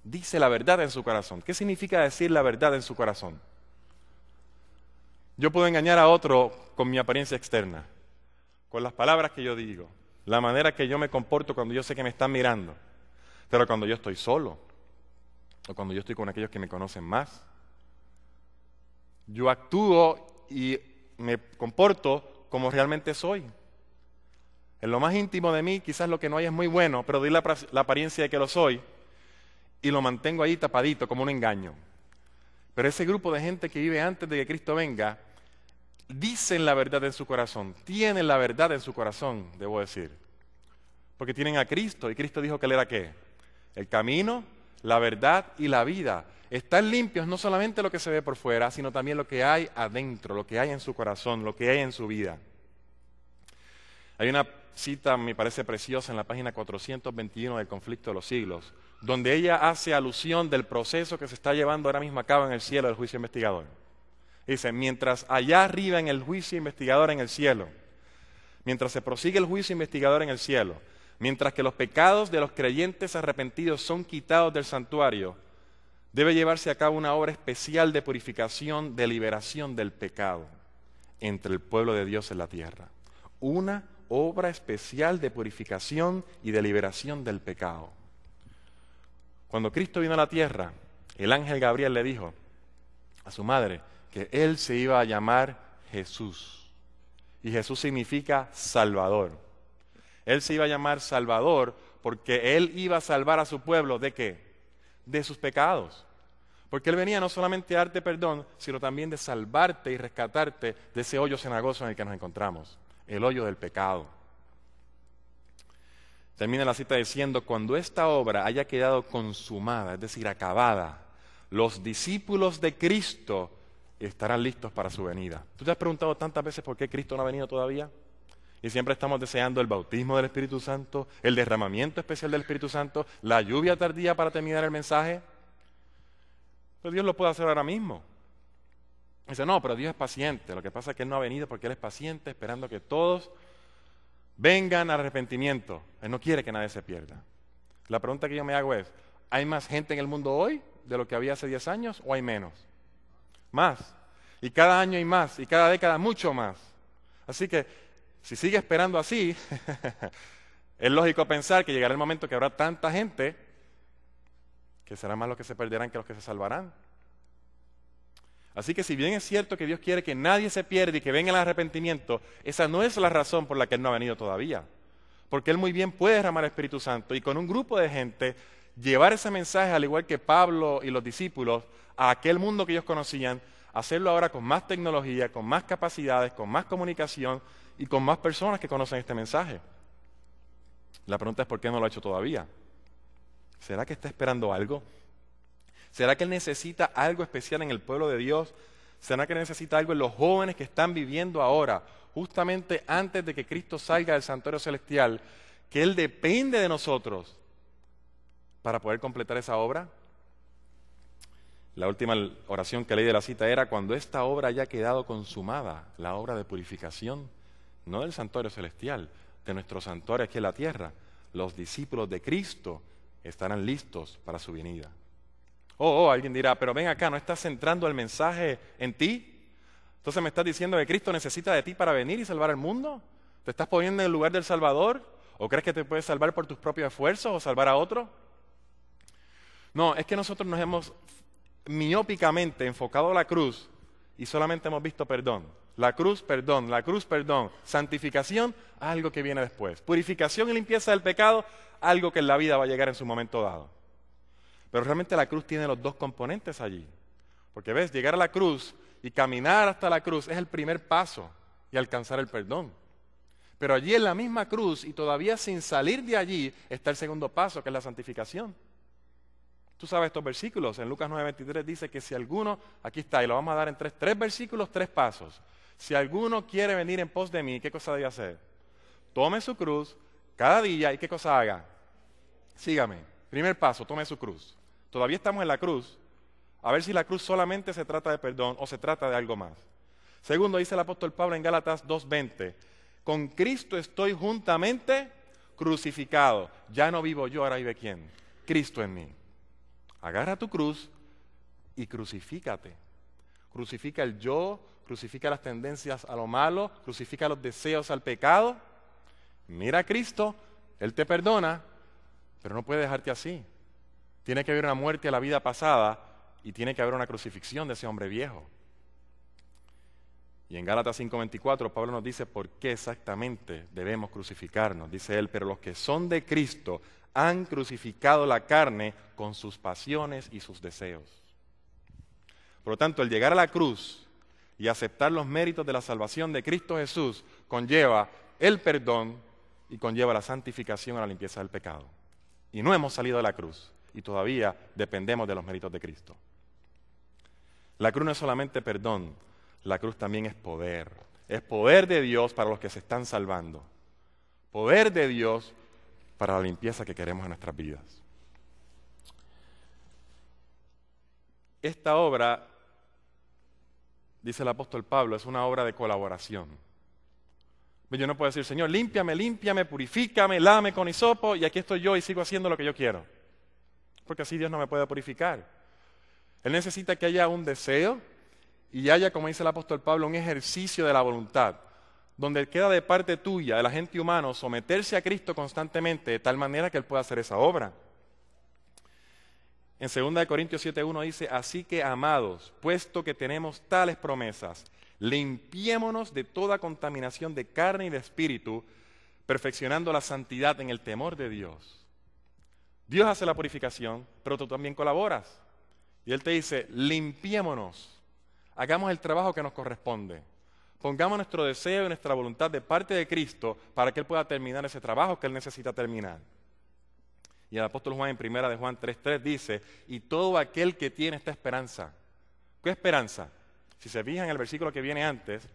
Dice la verdad en su corazón. ¿Qué significa decir la verdad en su corazón? Yo puedo engañar a otro con mi apariencia externa, con las palabras que yo digo, la manera que yo me comporto cuando yo sé que me están mirando. Pero cuando yo estoy solo, o cuando yo estoy con aquellos que me conocen más, yo actúo y me comporto como realmente soy. En lo más íntimo de mí, quizás lo que no hay es muy bueno, pero doy la apariencia de que lo soy y lo mantengo ahí tapadito como un engaño. Pero ese grupo de gente que vive antes de que Cristo venga, dicen la verdad en su corazón, tienen la verdad en su corazón, debo decir. Porque tienen a Cristo, y Cristo dijo que Él era ¿qué? El camino, la verdad y la vida. Están limpios no solamente lo que se ve por fuera, sino también lo que hay adentro, lo que hay en su corazón, lo que hay en su vida. Hay una cita, me parece preciosa, en la página 421 del Conflicto de los Siglos, donde ella hace alusión del proceso que se está llevando ahora mismo a cabo en el cielo del juicio investigador. Dice, mientras allá arriba en el juicio investigador en el cielo, mientras se prosigue el juicio investigador en el cielo, mientras que los pecados de los creyentes arrepentidos son quitados del santuario, debe llevarse a cabo una obra especial de purificación, de liberación del pecado entre el pueblo de Dios en la tierra. Una obra especial de purificación y de liberación del pecado. Cuando Cristo vino a la tierra, el ángel Gabriel le dijo a su madre que Él se iba a llamar Jesús. Y Jesús significa Salvador. Él se iba a llamar Salvador porque Él iba a salvar a su pueblo ¿de qué? De sus pecados. Porque Él venía no solamente a darte perdón, sino también de salvarte y rescatarte de ese hoyo cenagoso en el que nos encontramos, el hoyo del pecado. Termina la cita diciendo, cuando esta obra haya quedado consumada, es decir, acabada, los discípulos de Cristo estarán listos para su venida. ¿Tú te has preguntado tantas veces por qué Cristo no ha venido todavía? Y siempre estamos deseando el bautismo del Espíritu Santo, el derramamiento especial del Espíritu Santo, la lluvia tardía para terminar el mensaje. Pero Dios lo puede hacer ahora mismo. Dice, no, pero Dios es paciente. Lo que pasa es que Él no ha venido porque Él es paciente, esperando que todos vengan al arrepentimiento. Él no quiere que nadie se pierda. La pregunta que yo me hago es, ¿hay más gente en el mundo hoy de lo que había hace 10 años o hay menos? Más. Y cada año hay más, y cada década mucho más. Así que, si sigue esperando así, es lógico pensar que llegará el momento que habrá tanta gente que será más los que se perderán que los que se salvarán. Así que si bien es cierto que Dios quiere que nadie se pierda y que venga el arrepentimiento, esa no es la razón por la que Él no ha venido todavía. Porque Él muy bien puede derramar el Espíritu Santo y con un grupo de gente llevar ese mensaje, al igual que Pablo y los discípulos, a aquel mundo que ellos conocían, hacerlo ahora con más tecnología, con más capacidades, con más comunicación y con más personas que conocen este mensaje. La pregunta es ¿por qué no lo ha hecho todavía? ¿Será que está esperando algo? ¿Será que Él necesita algo especial en el pueblo de Dios? ¿Será que necesita algo en los jóvenes que están viviendo ahora, justamente antes de que Cristo salga del santuario celestial, que Él depende de nosotros para poder completar esa obra? La última oración que leí de la cita era, cuando esta obra haya quedado consumada, la obra de purificación, no del santuario celestial, de nuestro santuario aquí en la tierra, los discípulos de Cristo estarán listos para su venida. Alguien dirá, pero ven acá, ¿no estás centrando el mensaje en ti? Entonces me estás diciendo que Cristo necesita de ti para venir y salvar al mundo. ¿Te estás poniendo en el lugar del Salvador? ¿O crees que te puedes salvar por tus propios esfuerzos o salvar a otro? No, es que nosotros nos hemos miópicamente enfocado a la cruz y solamente hemos visto perdón. La cruz, perdón, la cruz, perdón. Santificación, algo que viene después. Purificación y limpieza del pecado, algo que en la vida va a llegar en su momento dado. Pero realmente la cruz tiene los dos componentes allí. Porque ves, llegar a la cruz y caminar hasta la cruz es el primer paso y alcanzar el perdón. Pero allí en la misma cruz y todavía sin salir de allí está el segundo paso, que es la santificación. Tú sabes estos versículos, en Lucas 9:23 dice que si alguno, aquí está, y lo vamos a dar en tres versículos, 3 pasos. Si alguno quiere venir en pos de mí, ¿qué cosa debe hacer? Tome su cruz cada día y ¿qué cosa haga? Sígame. Primer paso, tome su cruz. Todavía estamos en la cruz, a ver si la cruz solamente se trata de perdón o se trata de algo más. Segundo, dice el apóstol Pablo en Gálatas 2:20, con Cristo estoy juntamente crucificado. Ya no vivo yo, ahora vive ¿quién? Cristo en mí. Agarra tu cruz y crucifícate. Crucifica el yo, crucifica las tendencias a lo malo, crucifica los deseos al pecado. Mira a Cristo, Él te perdona, pero no puede dejarte así. Tiene que haber una muerte a la vida pasada y tiene que haber una crucifixión de ese hombre viejo. Y en Gálatas 5:24 Pablo nos dice por qué exactamente debemos crucificarnos. Dice él, pero los que son de Cristo han crucificado la carne con sus pasiones y sus deseos. Por lo tanto, el llegar a la cruz y aceptar los méritos de la salvación de Cristo Jesús conlleva el perdón y conlleva la santificación a la limpieza del pecado. Y no hemos salido de la cruz y todavía dependemos de los méritos de Cristo. La cruz no es solamente perdón, la cruz también es poder. Es poder de Dios para los que se están salvando. Poder de Dios para la limpieza que queremos en nuestras vidas. Esta obra, dice el apóstol Pablo, es una obra de colaboración. Yo no puedo decir, Señor, límpiame, purifícame, lávame con hisopo y aquí estoy yo y sigo haciendo lo que yo quiero. Porque así Dios no me puede purificar. Él necesita que haya un deseo y haya, como dice el apóstol Pablo, un ejercicio de la voluntad, donde queda de parte tuya, del agente humano, someterse a Cristo constantemente de tal manera que Él pueda hacer esa obra. En 2 Corintios 7:1 dice, así que amados, puesto que tenemos tales promesas, limpiémonos de toda contaminación de carne y de espíritu, perfeccionando la santidad en el temor de Dios. Dios hace la purificación, pero tú también colaboras. Y Él te dice, limpiémonos, hagamos el trabajo que nos corresponde. Pongamos nuestro deseo y nuestra voluntad de parte de Cristo para que Él pueda terminar ese trabajo que Él necesita terminar. Y el apóstol Juan en 1 de Juan 3:3 dice, y todo aquel que tiene esta esperanza. ¿Qué esperanza? Si se fijan en el versículo que viene antes,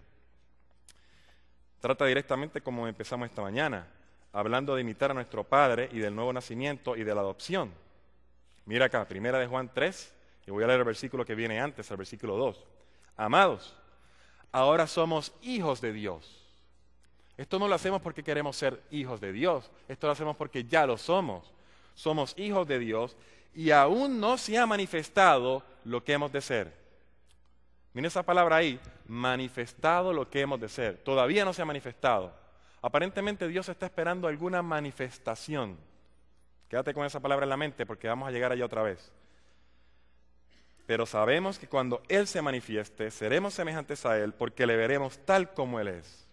trata directamente como empezamos esta mañana, hablando de imitar a nuestro Padre y del nuevo nacimiento y de la adopción. Mira acá, 1 de Juan 3, y voy a leer el versículo que viene antes, el versículo 2. Amados, ahora somos hijos de Dios. Esto no lo hacemos porque queremos ser hijos de Dios, esto lo hacemos porque ya lo somos. Somos hijos de Dios y aún no se ha manifestado lo que hemos de ser. Miren esa palabra ahí, manifestado lo que hemos de ser. Todavía no se ha manifestado. Aparentemente Dios está esperando alguna manifestación. Quédate con esa palabra en la mente porque vamos a llegar allá otra vez. Pero sabemos que cuando Él se manifieste, seremos semejantes a Él porque le veremos tal como Él es.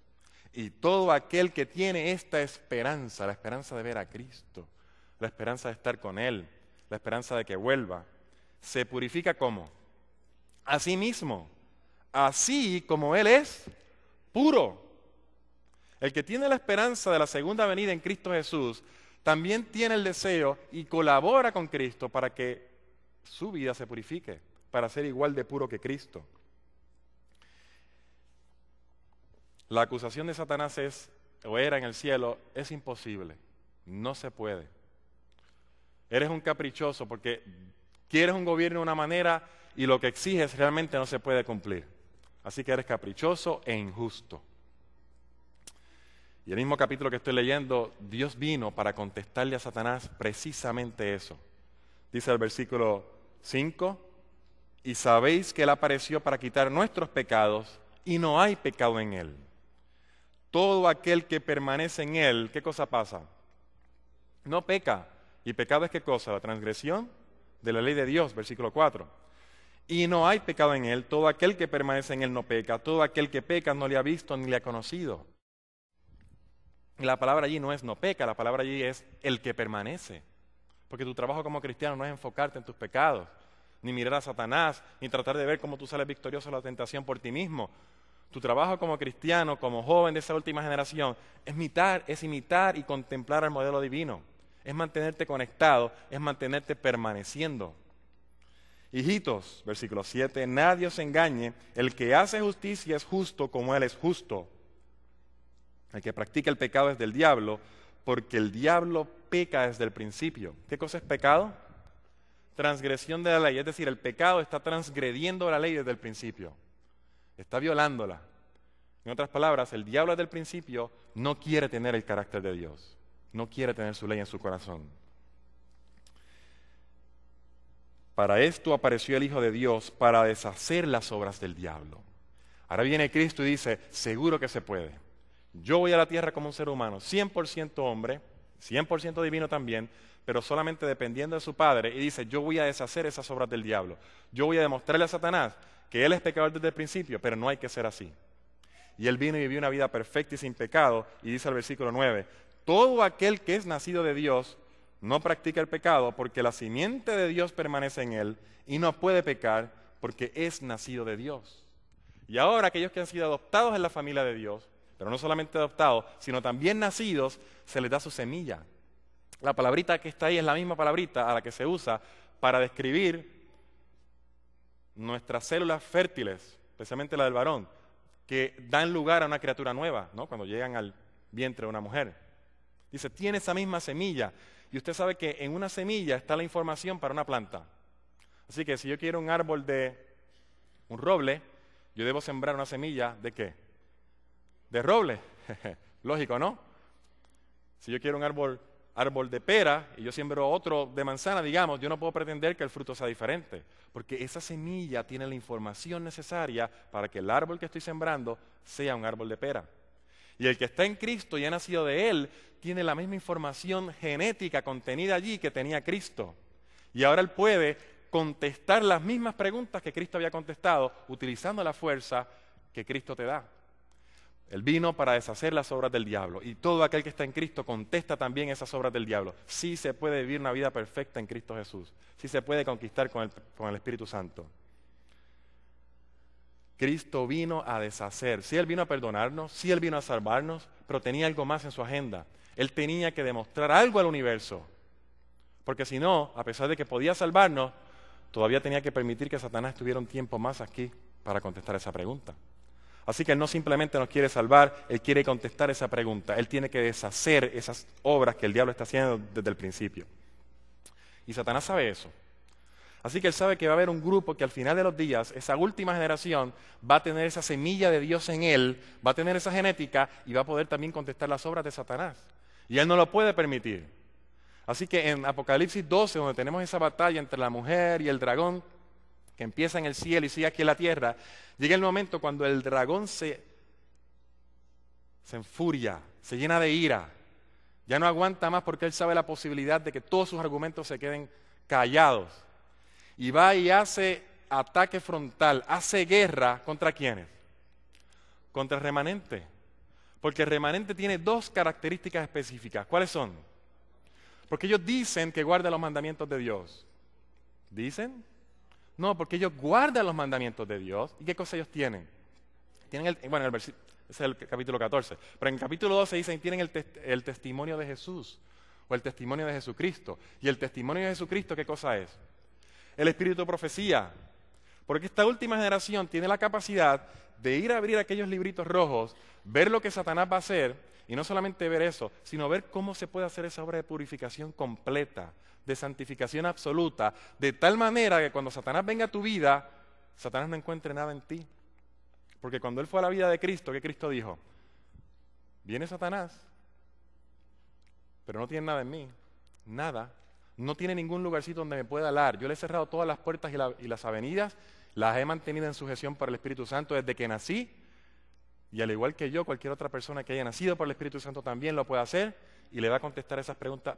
Y todo aquel que tiene esta esperanza, la esperanza de ver a Cristo, la esperanza de estar con Él, la esperanza de que vuelva, se purifica ¿cómo? A sí mismo, así como Él es puro. El que tiene la esperanza de la segunda venida en Cristo Jesús, también tiene el deseo y colabora con Cristo para que su vida se purifique, para ser igual de puro que Cristo. La acusación de Satanás era en el cielo, es imposible, no se puede. Eres un caprichoso porque quieres un gobierno de una manera y lo que exiges realmente no se puede cumplir. Así que eres caprichoso e injusto. Y el mismo capítulo que estoy leyendo, Dios vino para contestarle a Satanás precisamente eso. Dice el versículo 5, y sabéis que Él apareció para quitar nuestros pecados y no hay pecado en Él. Todo aquel que permanece en Él, ¿qué cosa pasa? No peca. ¿Y pecado es qué cosa? La transgresión de la ley de Dios, versículo 4. y no hay pecado en él. Todo aquel que permanece en él no peca. Todo aquel que peca no le ha visto ni le ha conocido. Y la palabra allí no es no peca, la palabra allí es el que permanece. Porque tu trabajo como cristiano no es enfocarte en tus pecados, ni mirar a Satanás, ni tratar de ver cómo tú sales victorioso de la tentación por ti mismo. Tu trabajo como cristiano, como joven de esa última generación, es imitar y contemplar al modelo divino. Es mantenerte conectado, es mantenerte permaneciendo. Hijitos, versículo 7, nadie os engañe, el que hace justicia es justo como él es justo. El que practica el pecado es del diablo, porque el diablo peca desde el principio. ¿Qué cosa es pecado? Transgresión de la ley, es decir, el pecado está transgrediendo la ley desde el principio. Está violándola. En otras palabras, el diablo desde el principio no quiere tener el carácter de Dios. No quiere tener su ley en su corazón. Para esto apareció el Hijo de Dios, para deshacer las obras del diablo. Ahora viene Cristo y dice, seguro que se puede. Yo voy a la tierra como un ser humano, 100% hombre, 100% divino también, pero solamente dependiendo de su Padre. Y dice, yo voy a deshacer esas obras del diablo. Yo voy a demostrarle a Satanás que él es pecador desde el principio, pero no hay que ser así. Y él vino y vivió una vida perfecta y sin pecado. Y dice el versículo 9, todo aquel que es nacido de Dios no practica el pecado, porque la simiente de Dios permanece en él y no puede pecar porque es nacido de Dios. Y ahora aquellos que han sido adoptados en la familia de Dios, pero no solamente adoptados, sino también nacidos, se les da su semilla. La palabrita que está ahí es la misma palabrita a la que se usa para describir nuestras células fértiles, especialmente la del varón, que dan lugar a una criatura nueva, ¿no? Cuando llegan al vientre de una mujer. Dice, tiene esa misma semilla. Y usted sabe que en una semilla está la información para una planta. Así que si yo quiero un árbol de un roble, yo debo sembrar una semilla ¿de qué? De roble. Lógico, ¿no? Si yo quiero un árbol de pera y yo siembro otro de manzana, digamos, yo no puedo pretender que el fruto sea diferente, porque esa semilla tiene la información necesaria para que el árbol que estoy sembrando sea un árbol de pera. Y el que está en Cristo y ha nacido de Él, tiene la misma información genética contenida allí que tenía Cristo. Y ahora Él puede contestar las mismas preguntas que Cristo había contestado utilizando la fuerza que Cristo te da. Él vino para deshacer las obras del diablo. Y todo aquel que está en Cristo contesta también esas obras del diablo. Sí se puede vivir una vida perfecta en Cristo Jesús. Sí se puede conquistar con el Espíritu Santo. Cristo vino a deshacer. Sí, Él vino a perdonarnos, sí, Él vino a salvarnos, pero tenía algo más en su agenda. Él tenía que demostrar algo al universo. Porque si no, a pesar de que podía salvarnos, todavía tenía que permitir que Satanás estuviera un tiempo más aquí para contestar esa pregunta. Así que Él no simplemente nos quiere salvar, Él quiere contestar esa pregunta. Él tiene que deshacer esas obras que el diablo está haciendo desde el principio. Y Satanás sabe eso. Así que Él sabe que va a haber un grupo que al final de los días, esa última generación, va a tener esa semilla de Dios en él, va a tener esa genética y va a poder también contestar las obras de Satanás. Y Él no lo puede permitir. Así que en Apocalipsis 12, donde tenemos esa batalla entre la mujer y el dragón, que empieza en el cielo y sigue aquí en la tierra, llega el momento cuando el dragón se enfuria, se llena de ira, ya no aguanta más porque él sabe la posibilidad de que todos sus argumentos se queden callados. Y va y hace ataque frontal, hace guerra ¿contra quiénes? Contra el remanente. Porque el remanente tiene dos características específicas. ¿Cuáles son? Porque ellos dicen que guardan los mandamientos de Dios. ¿Dicen? No, porque ellos guardan los mandamientos de Dios. ¿Y qué cosa ellos tienen? Tienen el versículo, ese es el capítulo 14. Pero en el capítulo 12 dicen tienen el testimonio de Jesús. O el testimonio de Jesucristo. ¿Y el testimonio de Jesucristo qué cosa es? El espíritu de profecía. Porque esta última generación tiene la capacidad de ir a abrir aquellos libritos rojos, ver lo que Satanás va a hacer, y no solamente ver eso, sino ver cómo se puede hacer esa obra de purificación completa, de santificación absoluta, de tal manera que cuando Satanás venga a tu vida, Satanás no encuentre nada en ti. Porque cuando él fue a la vida de Cristo, ¿qué Cristo dijo? Viene Satanás, pero no tiene nada en mí, nada. No tiene ningún lugarcito donde me pueda alar. Yo le he cerrado todas las puertas y las avenidas, las he mantenido en sujeción por el Espíritu Santo desde que nací, y al igual que yo, cualquier otra persona que haya nacido por el Espíritu Santo también lo puede hacer, y le va a contestar esas preguntas,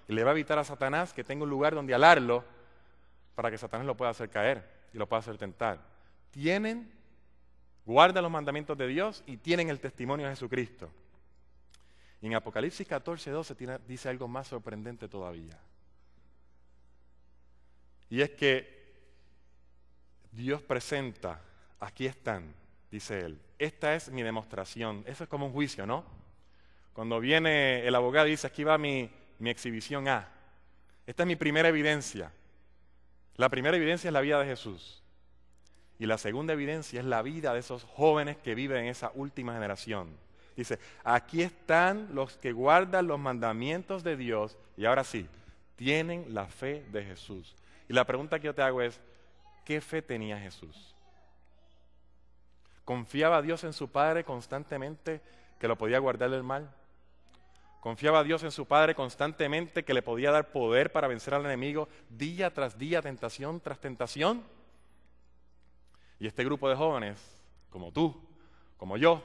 y le va a evitar a Satanás que tenga un lugar donde alarlo para que Satanás lo pueda hacer caer. y lo puede hacer tentar. Guardan los mandamientos de Dios y tienen el testimonio de Jesucristo. Y en Apocalipsis 14:12 dice algo más sorprendente todavía. Y es que Dios presenta, aquí están, dice él, esta es mi demostración. Eso es como un juicio, ¿no? Cuando viene el abogado y dice, aquí va mi exhibición A. Esta es mi primera evidencia. La primera evidencia es la vida de Jesús. Y la segunda evidencia es la vida de esos jóvenes que viven en esa última generación. Dice, aquí están los que guardan los mandamientos de Dios y ahora sí, tienen la fe de Jesús. Y la pregunta que yo te hago es, ¿qué fe tenía Jesús? ¿Confiaba Dios en su Padre constantemente que lo podía guardar del mal? ¿Confiaba Dios en su Padre constantemente que le podía dar poder para vencer al enemigo día tras día, tentación tras tentación? Y este grupo de jóvenes, como tú, como yo,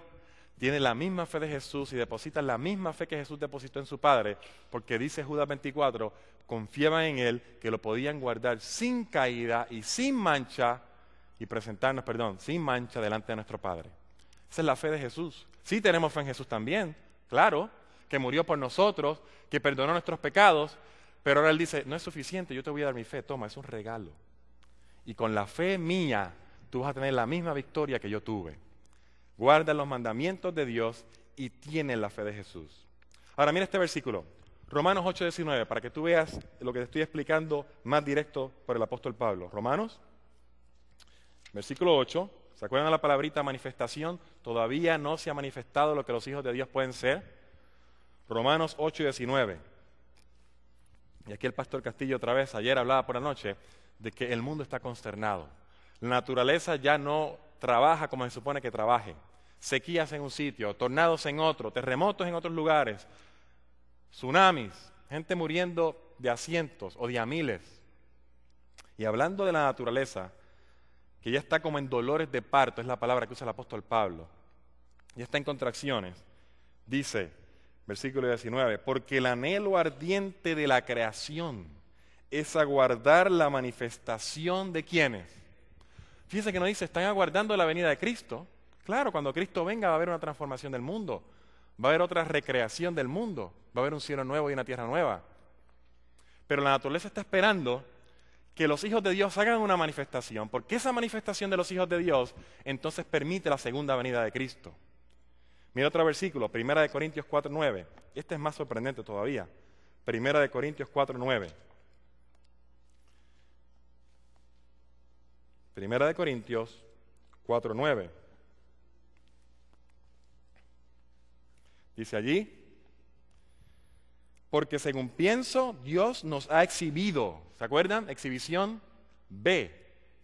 tiene la misma fe de Jesús y depositan la misma fe que Jesús depositó en su Padre, porque dice Judas 24, confiaban en Él que lo podían guardar sin caída y sin mancha, y presentarnos, sin mancha delante de nuestro Padre. Esa es la fe de Jesús. Sí tenemos fe en Jesús también, claro, que murió por nosotros, que perdonó nuestros pecados, pero ahora Él dice, no es suficiente, yo te voy a dar mi fe, toma, es un regalo. Y con la fe mía, tú vas a tener la misma victoria que yo tuve. Guardan los mandamientos de Dios y tienen la fe de Jesús. Ahora mira este versículo, Romanos 8:19, para que tú veas lo que te estoy explicando más directo por el apóstol Pablo. Romanos, versículo 8, ¿se acuerdan de la palabrita manifestación? Todavía no se ha manifestado lo que los hijos de Dios pueden ser. Romanos 8:19. Y aquí el pastor Castillo otra vez, ayer hablaba por la noche, de que el mundo está consternado. La naturaleza ya no trabaja como se supone que trabaje. Sequías en un sitio, tornados en otro, terremotos en otros lugares, tsunamis, gente muriendo de a cientos o de a miles. Y hablando de la naturaleza, que ya está como en dolores de parto, es la palabra que usa el apóstol Pablo, ya está en contracciones, dice, versículo 19, porque el anhelo ardiente de la creación es aguardar la manifestación de ¿quiénes? Fíjense que nos dice, están aguardando la venida de Cristo. Claro, cuando Cristo venga va a haber una transformación del mundo, va a haber otra recreación del mundo, va a haber un cielo nuevo y una tierra nueva. Pero la naturaleza está esperando que los hijos de Dios hagan una manifestación, porque esa manifestación de los hijos de Dios entonces permite la segunda venida de Cristo. Mira otro versículo, 1 Corintios 4:9. Este es más sorprendente todavía. 1 Corintios 4:9. 1 Corintios 4:9. Dice allí, porque según pienso, Dios nos ha exhibido, ¿se acuerdan? Exhibición B.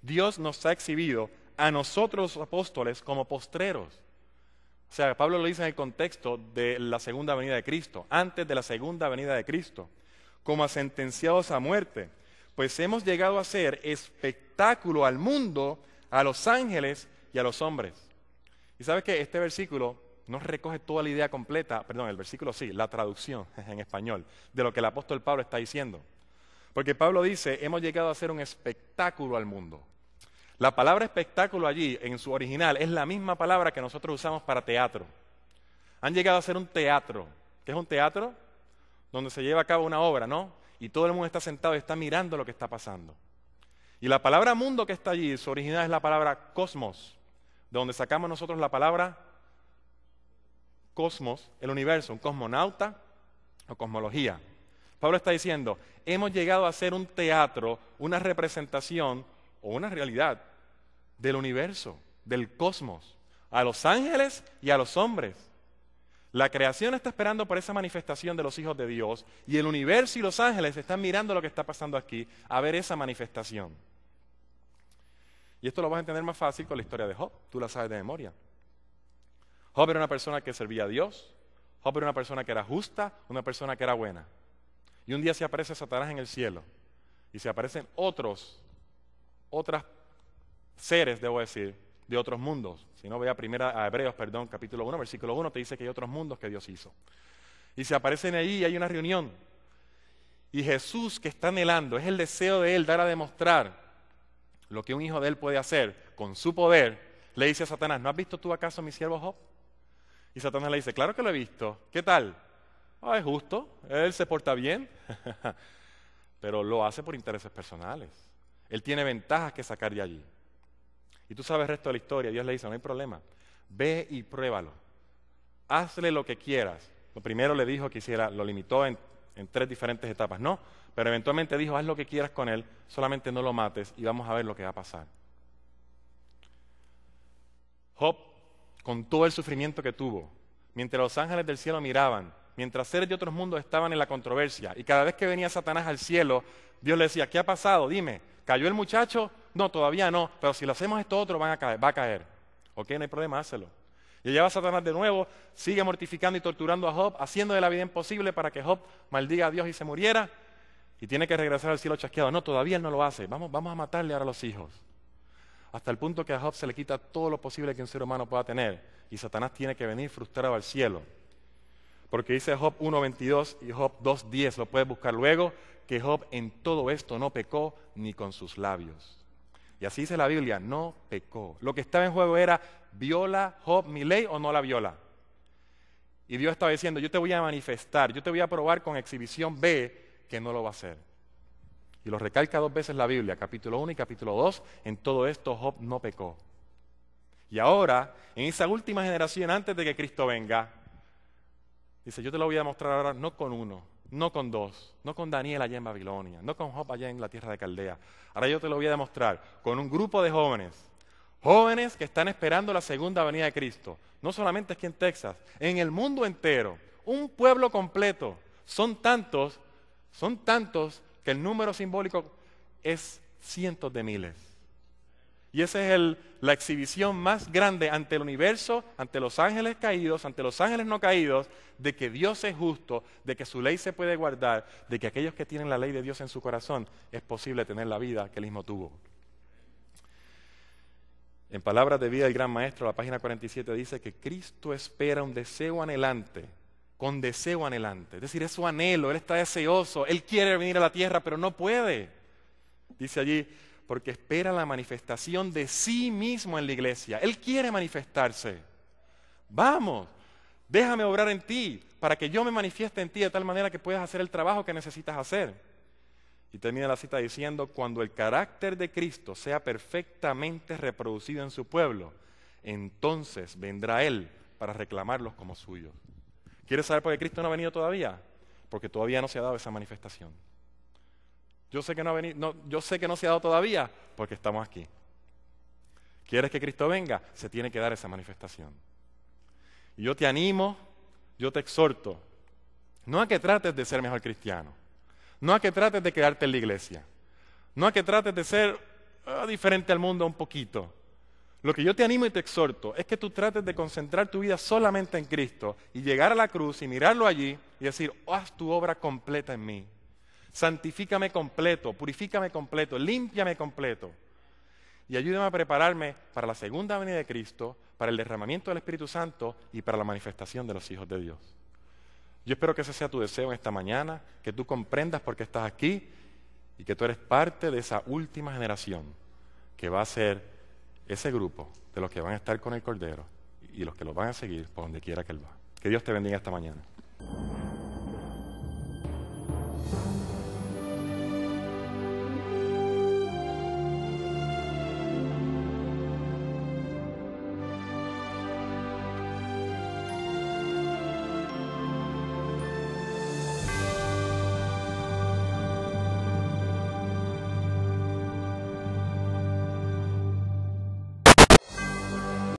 Dios nos ha exhibido a nosotros los apóstoles como postreros. O sea, Pablo lo dice en el contexto de la segunda venida de Cristo, antes de la segunda venida de Cristo, como a sentenciados a muerte, pues hemos llegado a ser espectáculo al mundo, a los ángeles y a los hombres. Y sabes que este versículo no recoge toda la idea completa, el versículo sí, la traducción en español, de lo que el apóstol Pablo está diciendo. Porque Pablo dice, hemos llegado a ser un espectáculo al mundo. La palabra espectáculo allí, en su original, es la misma palabra que nosotros usamos para teatro. Han llegado a ser un teatro. ¿Qué es un teatro? Donde se lleva a cabo una obra, ¿no? Y todo el mundo está sentado y está mirando lo que está pasando. Y la palabra mundo que está allí, su original es la palabra cosmos, de donde sacamos nosotros la palabra cosmos, el universo, un cosmonauta o cosmología. Pablo está diciendo, hemos llegado a ser un teatro, una representación o una realidad del universo, del cosmos, a los ángeles y a los hombres. La creación está esperando por esa manifestación de los hijos de Dios y el universo y los ángeles están mirando lo que está pasando aquí a ver esa manifestación. Y esto lo vas a entender más fácil con la historia de Job, tú la sabes de memoria. Job era una persona que servía a Dios, Job era una persona que era justa, una persona que era buena. Y un día se aparece Satanás en el cielo y se aparecen otros seres, debo decir, de otros mundos. Si no, ve a Hebreos, capítulo 1, versículo 1, te dice que hay otros mundos que Dios hizo. Y se aparecen allí y hay una reunión. Y Jesús, que está anhelando, es el deseo de Él dar a demostrar lo que un hijo de él puede hacer con su poder, le dice a Satanás, ¿no has visto tú acaso a mi siervo Job? Y Satanás le dice, claro que lo he visto. ¿Qué tal? Es justo, él se porta bien, pero lo hace por intereses personales. Él tiene ventajas que sacar de allí. Y tú sabes el resto de la historia. Dios le dice, no hay problema, ve y pruébalo. Hazle lo que quieras. Lo primero le dijo que hiciera, lo limitó en 3 diferentes etapas. No, pero eventualmente dijo, haz lo que quieras con él, solamente no lo mates y vamos a ver lo que va a pasar. Job, con todo el sufrimiento que tuvo, mientras los ángeles del cielo miraban, mientras seres de otros mundos estaban en la controversia, y cada vez que venía Satanás al cielo, Dios le decía, ¿qué ha pasado? Dime, ¿cayó el muchacho? No, todavía no, pero si lo hacemos esto otro va a caer. Ok, no hay problema, hácelo. Y lleva a Satanás de nuevo, sigue mortificando y torturando a Job, haciéndole la vida imposible para que Job maldiga a Dios y se muriera, y tiene que regresar al cielo chasqueado. No, todavía él no lo hace, vamos a matarle ahora a los hijos. Hasta el punto que a Job se le quita todo lo posible que un ser humano pueda tener, y Satanás tiene que venir frustrado al cielo. Porque dice Job 1:22 y Job 2:10, lo puedes buscar luego, que Job en todo esto no pecó ni con sus labios. Y así dice la Biblia, no pecó. Lo que estaba en juego era, ¿viola Job mi ley o no la viola? Y Dios estaba diciendo, yo te voy a manifestar, yo te voy a probar con exhibición B que no lo va a hacer. Y lo recalca 2 veces la Biblia, capítulo 1 y capítulo 2, en todo esto Job no pecó. Y ahora, en esa última generación, antes de que Cristo venga, dice, yo te lo voy a mostrar ahora no con 1, no con 2, no con Daniel allá en Babilonia, no con Job allá en la tierra de Caldea. Ahora yo te lo voy a demostrar con un grupo de jóvenes que están esperando la segunda venida de Cristo. No solamente aquí en Texas, en el mundo entero, un pueblo completo. Son tantos que el número simbólico es cientos de miles. Y esa es la exhibición más grande ante el universo, ante los ángeles caídos, ante los ángeles no caídos, de que Dios es justo, de que su ley se puede guardar, de que aquellos que tienen la ley de Dios en su corazón es posible tener la vida que él mismo tuvo. En Palabras de Vida del Gran Maestro, la página 47 dice que Cristo espera un deseo anhelante, con deseo anhelante. Es decir, es su anhelo, Él está deseoso, Él quiere venir a la tierra, pero no puede. Dice allí, porque espera la manifestación de sí mismo en la iglesia. Él quiere manifestarse. Vamos, déjame obrar en ti, para que yo me manifieste en ti de tal manera que puedas hacer el trabajo que necesitas hacer. Y termina la cita diciendo, cuando el carácter de Cristo sea perfectamente reproducido en su pueblo, entonces vendrá Él para reclamarlos como suyos. ¿Quieres saber por qué Cristo no ha venido todavía? Porque todavía no se ha dado esa manifestación. Yo sé que no se ha dado todavía porque estamos aquí. ¿Quieres que Cristo venga? Se tiene que dar esa manifestación. Y yo te animo, yo te exhorto, no a que trates de ser mejor cristiano, no a que trates de quedarte en la iglesia, no a que trates de ser diferente al mundo un poquito. Lo que yo te animo y te exhorto es que tú trates de concentrar tu vida solamente en Cristo y llegar a la cruz y mirarlo allí y decir, haz tu obra completa en mí. Santifícame completo, purifícame completo, límpiame completo. Y ayúdame a prepararme para la segunda venida de Cristo, para el derramamiento del Espíritu Santo y para la manifestación de los hijos de Dios. Yo espero que ese sea tu deseo en esta mañana, que tú comprendas por qué estás aquí y que tú eres parte de esa última generación que va a ser ese grupo de los que van a estar con el Cordero y los que lo van a seguir por donde quiera que Él va. Que Dios te bendiga esta mañana.